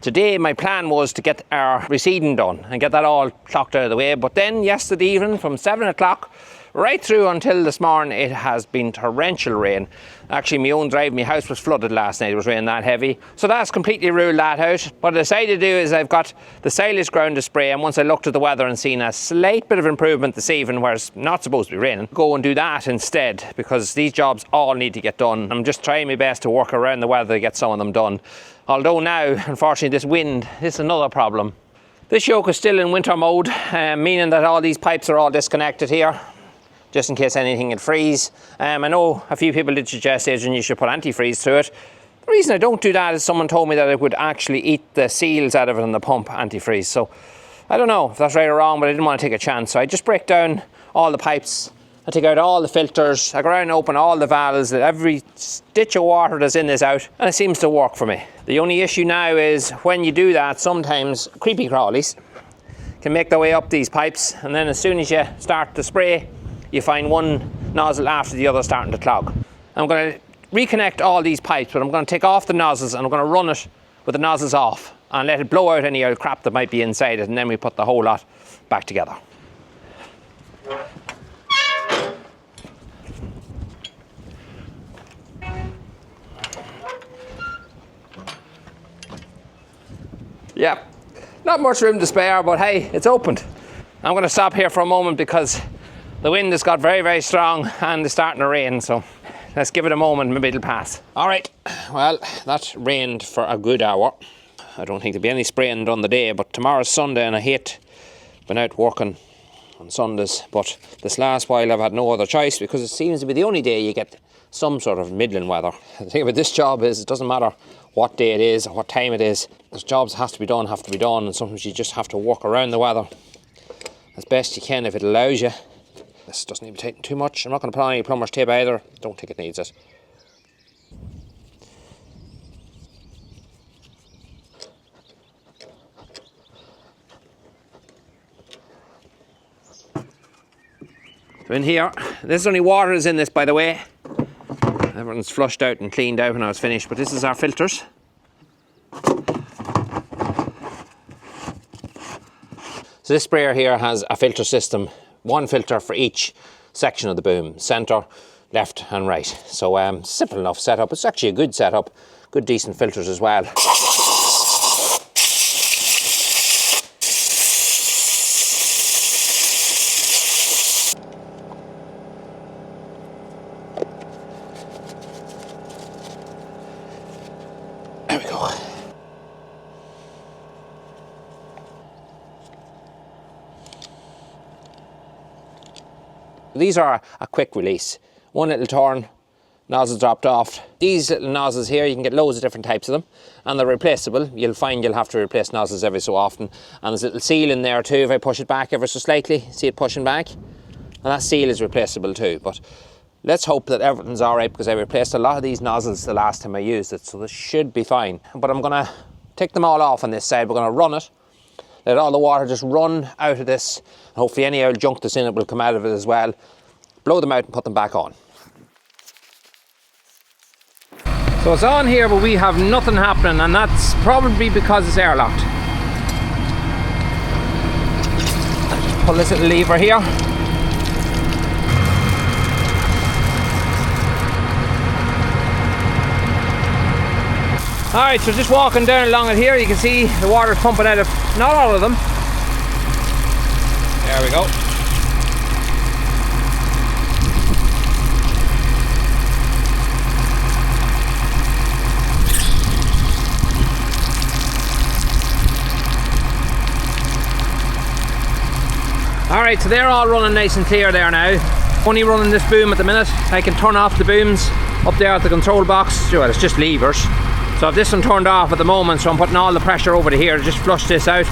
Today my plan was to get our reseeding done and get that all clocked out of the way, but then yesterday evening from 7 o'clock right through until this morning it has been torrential rain. Actually my own drive, my house was flooded last night, it was raining that heavy. So that's completely ruled that out. What I decided to do is I've got the silage ground to spray, and once I looked at the weather and seen a slight bit of improvement this evening where it's not supposed to be raining, go and do that instead, because these jobs all need to get done. I'm just trying my best to work around the weather to get some of them done. Although now, unfortunately, this wind is another problem. This yoke is still in winter mode, meaning that all these pipes are all disconnected here, just in case anything would freeze. I know a few people did suggest, Adrian, you should put antifreeze through it. The reason I don't do that is someone told me that it would actually eat the seals out of it in the pump, antifreeze. So I don't know if that's right or wrong, but I didn't want to take a chance. So I just break down all the pipes, I take out all the filters, I go around and open all the valves, let every stitch of water that's in this out, and it seems to work for me. The only issue now is when you do that, sometimes creepy crawlies can make their way up these pipes, and then as soon as you start to spray, you find one nozzle after the other starting to clog. I'm going to reconnect all these pipes, but I'm going to take off the nozzles and I'm going to run it with the nozzles off and let it blow out any old crap that might be inside it, and then we put the whole lot back together. Yeah, not much room to spare, but hey, it's opened. I'm going to stop here for a moment because the wind has got very, very strong and it's starting to rain, so let's give it a moment, maybe it'll pass. All right, well, that rained for a good hour. I don't think there'll be any spraying done the day, but tomorrow's Sunday and I hate being out working on Sundays, but this last while I've had no other choice because it seems to be the only day you get some sort of middling weather. The thing about this job is it doesn't matter what day it is or what time it is. Those jobs have to be done, and sometimes you just have to work around the weather as best you can if it allows you. This doesn't need to be tightened too much. I'm not going to put on any plumber's tape either. Don't think it needs it. So in here, there's only water is in this, by the way. Everyone's flushed out and cleaned out when I was finished, but this is our filters. So this sprayer here has a filter system, one filter for each section of the boom, centre, left and right. So simple enough setup. It's actually a good setup, good decent filters as well. There we go. These are a quick release. One little turn, nozzle dropped off. These little nozzles here, you can get loads of different types of them, and they're replaceable. You'll find you'll have to replace nozzles every so often. And there's a little seal in there too. If I push it back ever so slightly, see it pushing back? And that seal is replaceable too. But let's hope that everything's all right, because I replaced a lot of these nozzles the last time I used it, so this should be fine. But I'm gonna take them all off on this side. We're gonna run it, let all the water just run out of this. Hopefully any old junk that's in it will come out of it as well. Blow them out and put them back on. So it's on here, but we have nothing happening, and that's probably because it's airlocked. Just pull this little lever here. Alright, so just walking down along it here, you can see the water's pumping out of, not all of them. There we go. Alright, so they're all running nice and clear there now. Only running this boom at the minute. I can turn off the booms up there at the control box. Well, it's just levers. So I've this one turned off at the moment, so I'm putting all the pressure over to here to just flush this out.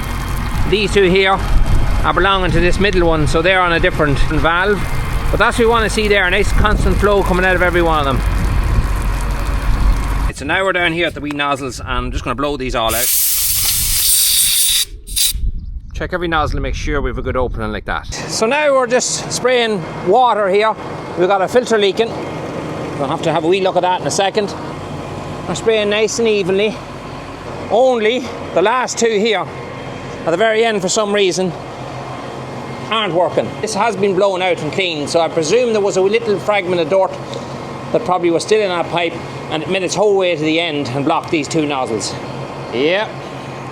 These two here are belonging to this middle one, so they're on a different valve. But that's what we want to see there, a nice constant flow coming out of every one of them. So now we're down here at the wee nozzles, and I'm just going to blow these all out. Check every nozzle to make sure we have a good opening like that. So now we're just spraying water here. We've got a filter leaking. We'll have to have a wee look at that in a second. We're spraying nice and evenly. Only the last two here at the very end for some reason aren't working. This has been blown out and cleaned, so I presume there was a little fragment of dirt that probably was still in that pipe and it made its whole way to the end and blocked these two nozzles. Yeah,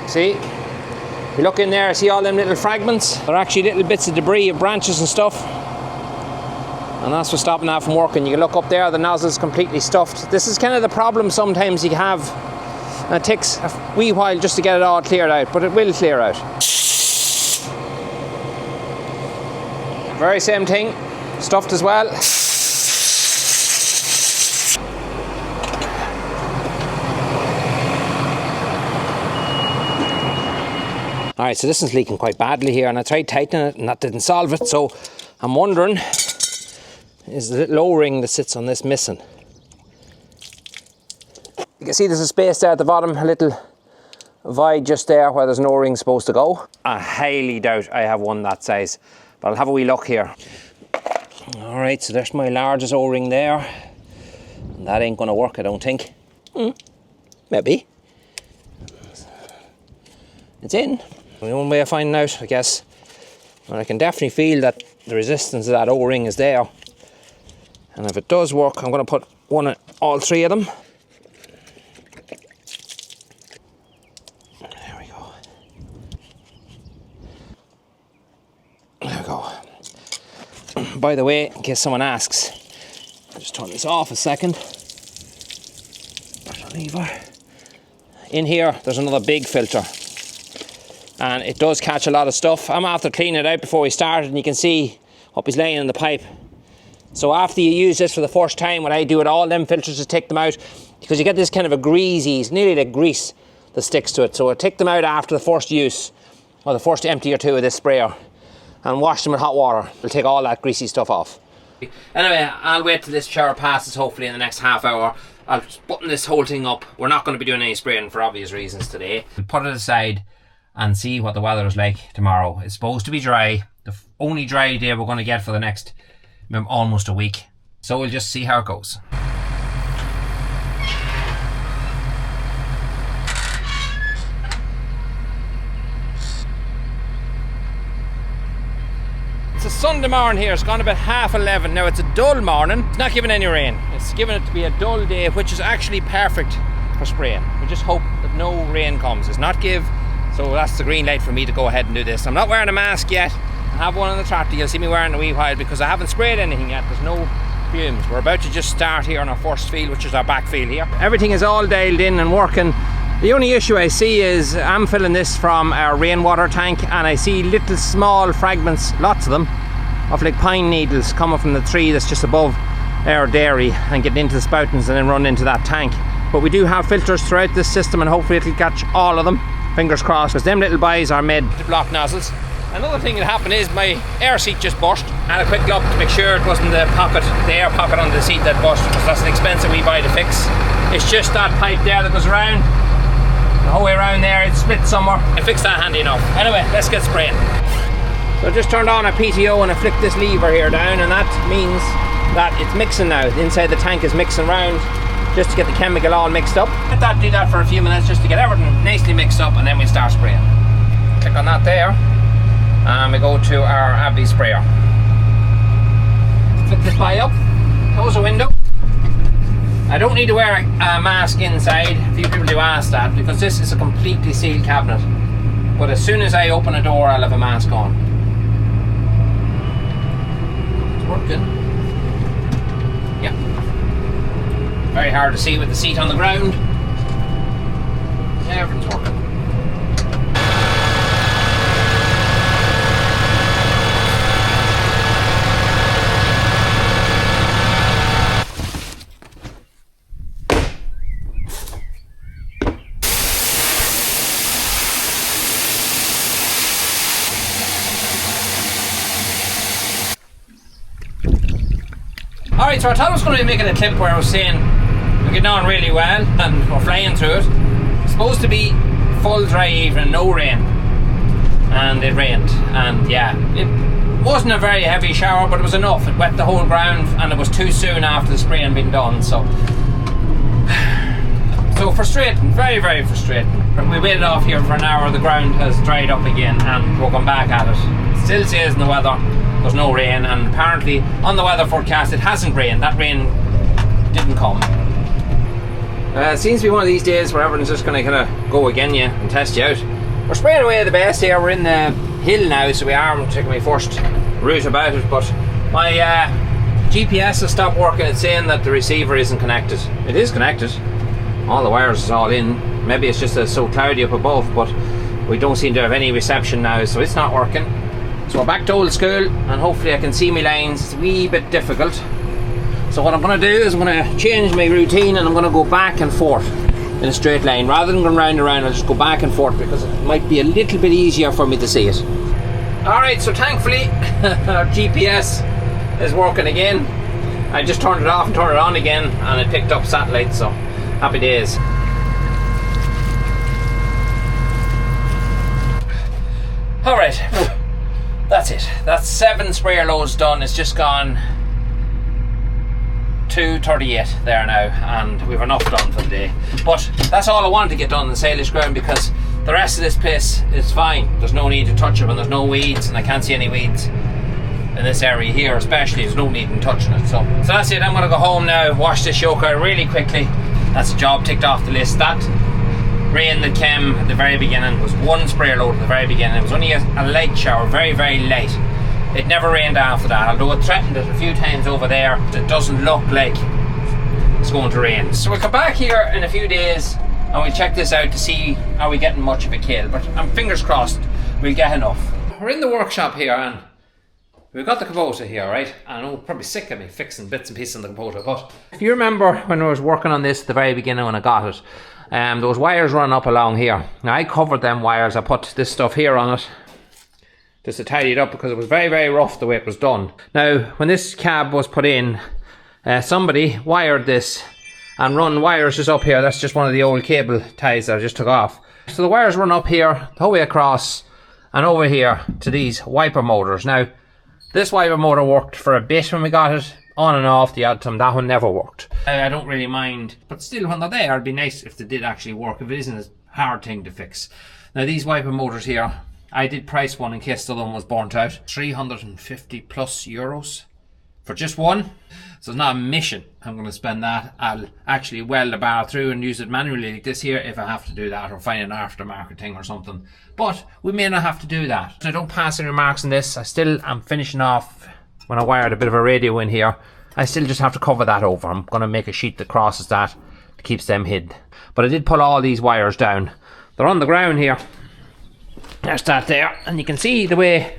see? If you look in there, see all them little fragments? They're actually little bits of debris of branches and stuff. And that's what's stopping that from working. You can look up there, the nozzle's completely stuffed. This is kind of the problem sometimes you have. And it takes a wee while just to get it all cleared out, but it will clear out. Very same thing, stuffed as well. Alright, so this is leaking quite badly here, and I tried tightening it and that didn't solve it, so I'm wondering, is the little O-ring that sits on this missing? You can see there's a space there at the bottom, a little void just there where there's no O-ring supposed to go. I highly doubt I have one that size, but I'll have a wee look here. Alright, so there's my largest O-ring there. And that ain't gonna work, I don't think. Maybe. It's in. The only way of finding out, I guess. And I can definitely feel that the resistance of that O-ring is there. And if it does work, I'm gonna put one in all three of them. By the way, in case someone asks, I'll just turn this off a second. There's a lever. In here, there's another big filter. And it does catch a lot of stuff. I'm after cleaning it out before we started, and you can see what is laying in the pipe. So after you use this for the first time, what I do with all them filters is take them out, because you get this kind of a greasy, it's nearly like grease that sticks to it. So I take them out after the first use, or the first empty or two of this sprayer, and wash them with hot water. It'll take all that greasy stuff off. Anyway, I'll wait till this shower passes, hopefully in the next half hour. I'll button this whole thing up. We're not going to be doing any spraying for obvious reasons today. We'll put it aside and see what the weather is like tomorrow. It's supposed to be dry. The only dry day we're going to get for the next almost a week. So we'll just see how it goes. It's a Sunday morning here, it's gone about 11:30. Now it's a dull morning, it's not giving any rain. It's giving it to be a dull day, which is actually perfect for spraying. We just hope that no rain comes. It's not give, so that's the green light for me to go ahead and do this. I'm not wearing a mask yet. I have one on the tractor, you'll see me wearing a wee while because I haven't sprayed anything yet. There's no fumes. We're about to just start here on our first field, which is our back field here. Everything is all dialed in and working. The only issue I see is I'm filling this from our rainwater tank, and I see little small fragments, lots of them, of like pine needles coming from the tree that's just above our dairy and getting into the spoutings and then run into that tank. But we do have filters throughout this system, and hopefully it'll catch all of them. Fingers crossed, because them little boys are made to block nozzles. Another thing that happened is my air seat just burst. I had a quick look to make sure it wasn't the air pocket under the seat that burst, because that's an expensive wee buy to fix. It's just that pipe there that goes around. The whole way around there, it's split somewhere. I fixed that handy enough. Anyway, let's get spraying. So I just turned on a PTO and I flicked this lever here down, and that means that it's mixing now. The inside the tank is mixing around just to get the chemical all mixed up. Let that do that for a few minutes just to get everything nicely mixed up, and then we'll start spraying. Click on that there, and we go to our Abbey sprayer. Flick this guy up, close the window. I don't need to wear a mask inside. A few people do ask that, because this is a completely sealed cabinet. But as soon as I open a door, I'll have a mask on. It's working. Yeah. Very hard to see with the seat on the ground. Everything's working. Alright, so I thought I was going to be making a clip where I was saying we're getting on really well and we're flying through it. It's supposed to be full dry evening, no rain. And it rained. And yeah, it wasn't a very heavy shower, but it was enough. It wet the whole ground, and it was too soon after the spraying being done. So So frustrating, very, very frustrating. We waited off here for an hour, the ground has dried up again and we're going back at it. It still says in the weather there's no rain, and apparently on the weather forecast it hasn't rained. That rain didn't come. It seems to be one of these days where everyone's just going to kind of go again you and test you out. We're spraying away the best here. We're in the hill now, so we are taking my first route about it, but my GPS has stopped working. It's saying that the receiver isn't connected. It is connected. All the wires is all in. Maybe it's just so cloudy up above, but we don't seem to have any reception now, so it's not working. So we're back to old school, and hopefully I can see my lines. It's a wee bit difficult. So what I'm going to do is I'm going to change my routine, and I'm going to go back and forth in a straight line. Rather than going round and round, I'll just go back and forth because it might be a little bit easier for me to see it. Alright, so thankfully our GPS is working again. I just turned it off and turned it on again, and it picked up satellite, so happy days. Alright, that's it. That's 7 sprayer loads done. It's just gone 2:38 there now, and we've enough done for the day. But that's all I wanted to get done in the silage ground, because the rest of this place is fine. There's no need to touch it, and there's no weeds, and I can't see any weeds in this area here especially. There's no need in touching it. So that's it. I'm going to go home now, wash this yoke out really quickly. That's a job ticked off the list. That rain that came at the very beginning was 1 sprayer load at the very beginning. It was only a light shower, very, very light. It never rained after that, although it threatened it a few times over there. It doesn't look like it's going to rain. So we'll come back here in a few days and we'll check this out to see are we getting much of a kill. But I'm fingers crossed we'll get enough. We're in the workshop here and we've got the Kubota here, right? I know, probably sick of me fixing bits and pieces on the Kubota, but if you remember when I was working on this at the very beginning when I got it, those wires run up along here. Now I covered them wires, I put this stuff here on it just to tidy it up because it was very, very rough the way it was done. Now, when this cab was put in, somebody wired this and run wires just up here. That's just one of the old cable ties that I just took off. So the wires run up here, the whole way across, and over here to these wiper motors. Now, this wiper motor worked for a bit when we got it, on and off the odd time. That one never worked. I don't really mind, but still when they're there, it'd be nice if they did actually work, if it isn't a hard thing to fix. Now these wiper motors here, I did price one in case the other one was burnt out. 350 plus euros for just one. So it's not a mission. I'm going to spend that. I'll actually weld the bar through and use it manually like this here if I have to do that, or find an aftermarket thing or something. But we may not have to do that. I don't pass any remarks on this. I still am finishing off when I wired a bit of a radio in here. I still just have to cover that over. I'm going to make a sheet that crosses that keeps them hid. But I did pull all these wires down. They're on the ground here. There's that there, and you can see the way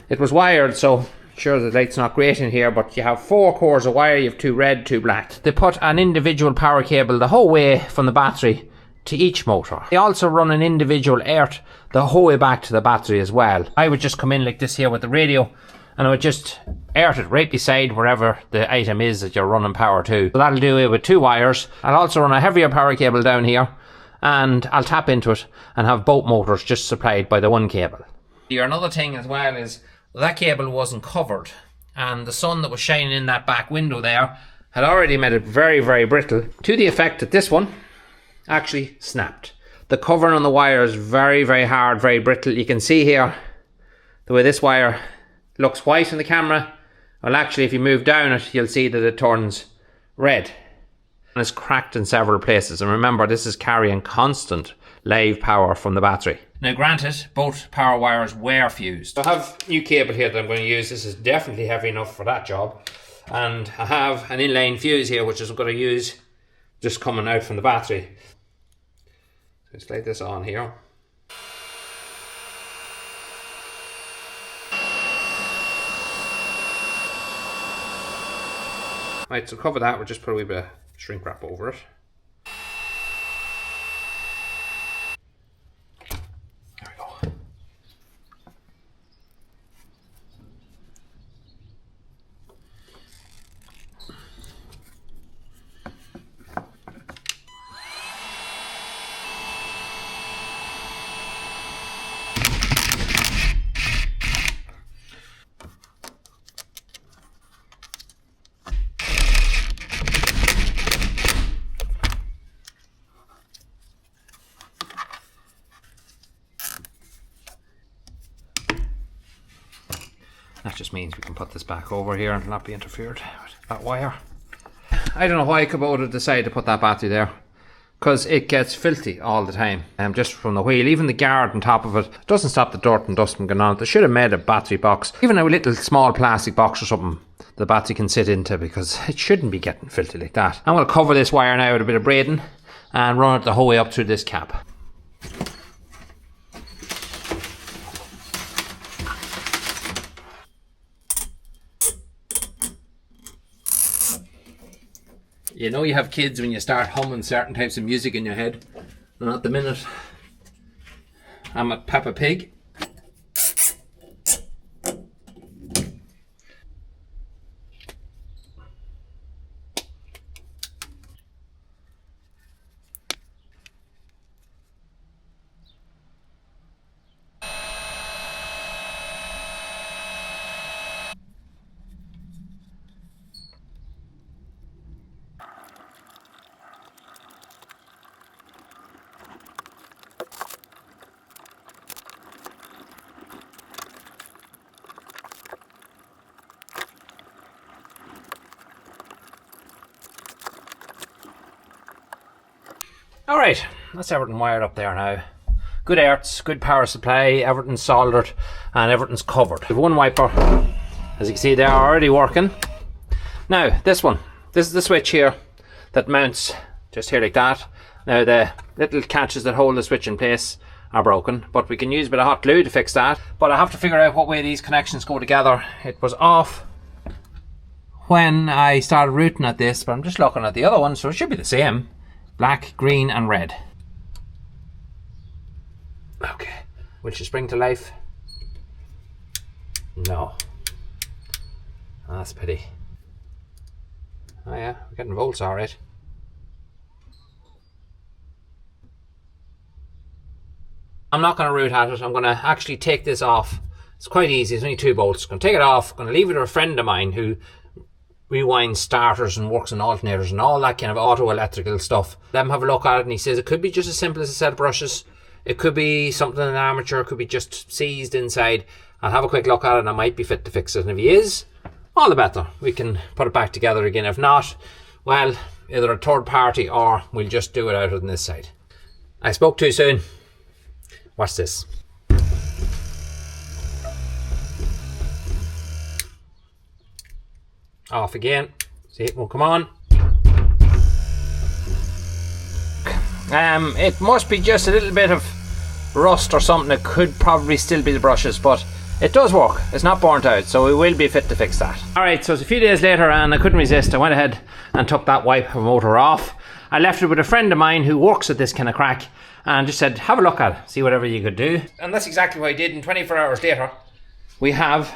it was wired. So sure, the light's not great in here, but you have 4 cores of wire. You have 2 red, 2 black. They put an individual power cable the whole way from the battery to each motor. They also run an individual earth the whole way back to the battery as well. I would just come in like this here with the radio, and I would just earth it right beside wherever the item is that you're running power to. So that'll do it with 2 wires. I'll also run a heavier power cable down here, and I'll tap into it and have both motors just supplied by the one cable. Here, another thing as well is that cable wasn't covered, and the sun that was shining in that back window there had already made it very, very brittle, to the effect that this one actually snapped. The covering on the wire is very, very hard, very brittle. You can see here the way this wire looks white in the camera. Well, actually, if you move down it, you'll see that it turns red. And it's cracked in several places. And remember, this is carrying constant live power from the battery. Now, granted, both power wires were fused. I have new cable here that I'm going to use. This is definitely heavy enough for that job. And I have an inline fuse here, which I'm going to use just coming out from the battery. So slide this on here. Right, so cover that, we'll just put a wee bit of shrink wrap over it. There we go. That just means we can put this back over here and not be interfered with that wire. I don't know why Kubota decided to put that battery there, because it gets filthy all the time, just from the wheel. Even the guard on top of it doesn't stop the dirt and dust from going on. They should have made a battery box, even a little small plastic box or something the battery can sit into, because it shouldn't be getting filthy like that. I'm going to cover this wire now with a bit of braiding and run it the whole way up through this cap. You know you have kids when you start humming certain types of music in your head. And at the minute, I'm a Peppa Pig. Alright, that's everything wired up there now. Good earths, good power supply, everything's soldered and everything's covered. We have one wiper, as you can see, they're already working. Now this one, this is the switch here that mounts just here like that. Now the little catches that hold the switch in place are broken, but we can use a bit of hot glue to fix that. But I have to figure out what way these connections go together. It was off when I started rooting at this, but I'm just looking at the other one, so it should be the same. Black, green and red. Okay, will she spring to life? No. Oh, that's a pity. Oh yeah, we're getting volts alright. I'm not going to root at it. I'm going to actually take this off. It's quite easy, it's only 2 bolts. I'm going to take it off, I'm going to leave it to a friend of mine who rewinds starters and works on alternators and all that kind of auto electrical stuff. Let him have a look at it, and he says it could be just as simple as a set of brushes. It could be something in an armature, it could be just seized inside. I'll have a quick look at it and I might be fit to fix it. And if he is, all the better. We can put it back together again. If not, well, either a third party or we'll just do it out on this side. I spoke too soon. Watch this. Off again. See, it won't come on. It must be just a little bit of rust or something. It could probably still be the brushes, but it does work. It's not burnt out, so we will be fit to fix that. Alright, so it's a few days later and I couldn't resist. I went ahead and took that wiper motor off. I left it with a friend of mine who works at this kind of crack and just said, have a look at it, see whatever you could do. And that's exactly what I did, and 24 hours later, we have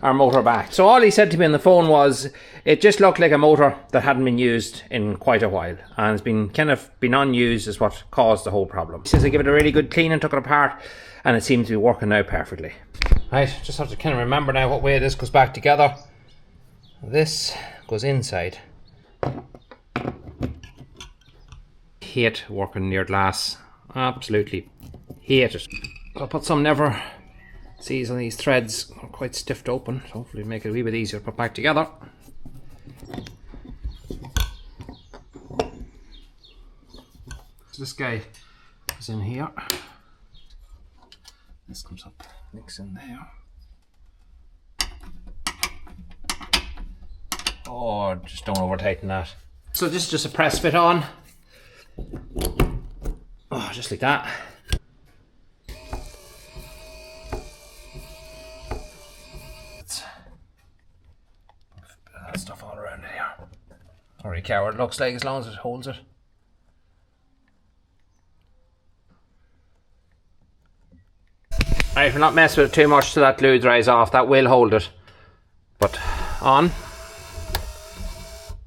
our motor back. So all he said to me on the phone was, it just looked like a motor that hadn't been used in quite a while, and it's been kind of been unused is what caused the whole problem. He says I gave it a really good clean and took it apart, and it seems to be working now perfectly. Right, just have to kind of remember now what way this goes back together. This goes inside. Hate working near glass, absolutely hate it. I'll put some never sees on these threads, are quite stiff to open, so hopefully make it a wee bit easier to put back together. So this guy is in here. This comes up, links in there. Oh, just don't over tighten that. So this is just a press fit on. Oh, just like that. That stuff all around here. I don't really care what it looks like as long as it holds it. Right, we're not messing with it too much till that glue dries off. That will hold it. But on,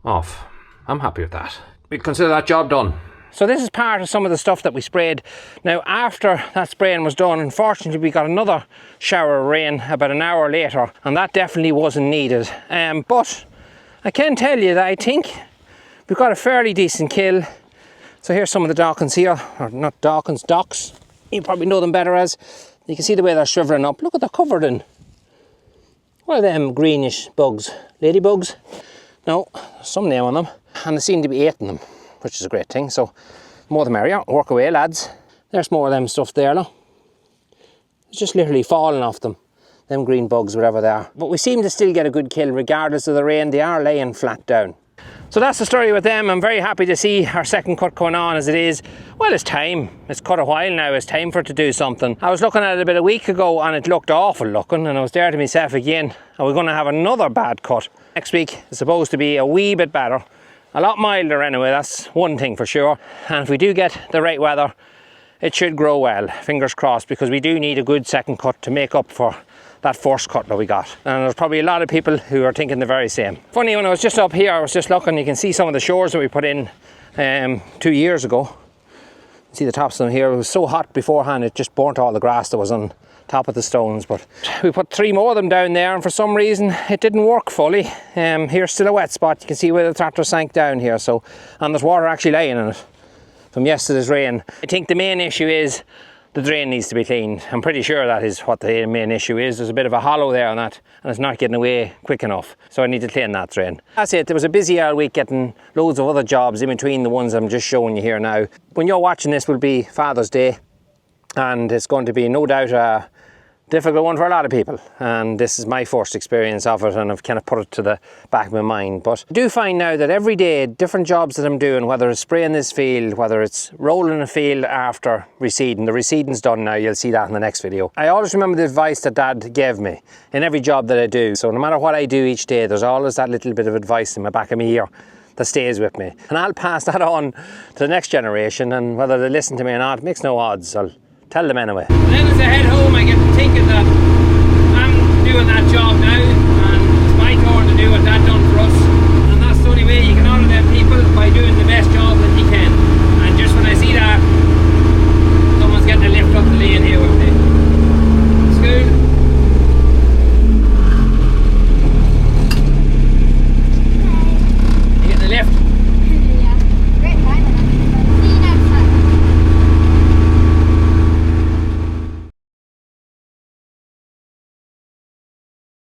off. I'm happy with that. We consider that job done. So this is part of some of the stuff that we sprayed. Now after that spraying was done, unfortunately we got another shower of rain about an hour later, and that definitely wasn't needed. But I can tell you that I think we've got a fairly decent kill. So here's some of the Dawkins here, or not Dawkins, docks. You probably know them better as. You can see the way they're shriveling up. Look what they're covered in. What are them greenish bugs? Ladybugs? No, some name on them. And they seem to be eating them, which is a great thing. So, more the merrier. Work away, lads. There's more of them stuff there, look. It's just literally falling off them. Them green bugs, whatever they are. But we seem to still get a good kill regardless of the rain. They are laying flat down. So that's the story with them. I'm very happy to see our second cut going on as it is. Well, it's time. It's cut a while now. It's time for it to do something. I was looking at it about a week ago and it looked awful looking, and I was there to myself again. And we're going to have another bad cut. Next week is supposed to be a wee bit better. A lot milder anyway, that's one thing for sure. And if we do get the right weather, it should grow well. Fingers crossed, because we do need a good second cut to make up for that first cut that we got. And there's probably a lot of people who are thinking the very same. Funny, when I was just up here, I was just looking, you can see some of the shores that we put in 2 years ago. See the tops of them here. It was so hot beforehand, it just burnt all the grass that was on top of the stones. But we put 3 more of them down there, and for some reason it didn't work fully. Here's still a wet spot. You can see where the tractor sank down here. So, and there's water actually laying in it from yesterday's rain. I think the main issue is the drain needs to be cleaned. I'm pretty sure that is what the main issue is. There's a bit of a hollow there on that, and it's not getting away quick enough. So I need to clean that drain. That's it. There was a busy old week getting loads of other jobs in between the ones I'm just showing you here now. When you're watching this will be Father's Day, and it's going to be no doubt a difficult one for a lot of people, and this is my first experience of it, and I've kind of put it to the back of my mind. But I do find now that every day different jobs that I'm doing, whether it's spraying this field, whether it's rolling a field after reseeding, the reseeding's done now, you'll see that in the next video. I always remember the advice that Dad gave me in every job that I do. So no matter what I do each day, there's always that little bit of advice in my back of my ear that stays with me, and I'll pass that on to the next generation, and whether they listen to me or not makes no odds. I'll tell them anyway. Then as I head home, I get thinking that I'm doing that job now, and it's my turn to do what Dad done